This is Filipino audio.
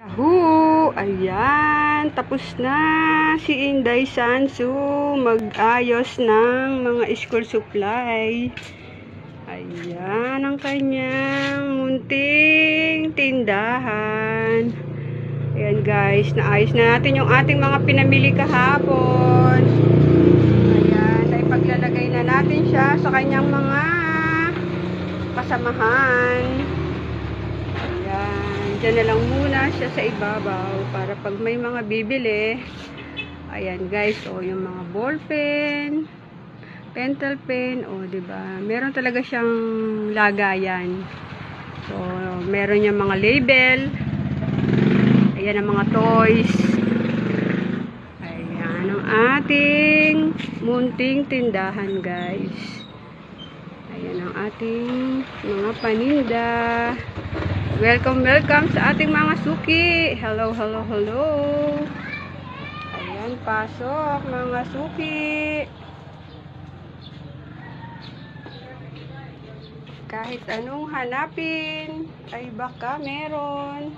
Yahoo! Ayan, tapos na si Inday Sansu mag-ayos ng mga school supply. Ayan ang kanyang munting tindahan. Ayan guys, naayos na natin yung ating mga pinamili kahapon. Ayan, ay paglalagay na natin siya sa kanyang mga kasamahan. Ayan. Diyan na lang muna siya sa ibabaw para pag may mga bibili. Ayan guys, yung mga ball pen, pentel pen, diba? Meron talaga siyang lagayan. So, meron niyang mga label. Ayan ang mga toys. Ayan ang ating munting tindahan guys. Ayan ang ating mga paninda. Welcome sa ating mga suki. Hello. Ayan, pasok mga suki. Kahit anong hanapin, ay baka meron.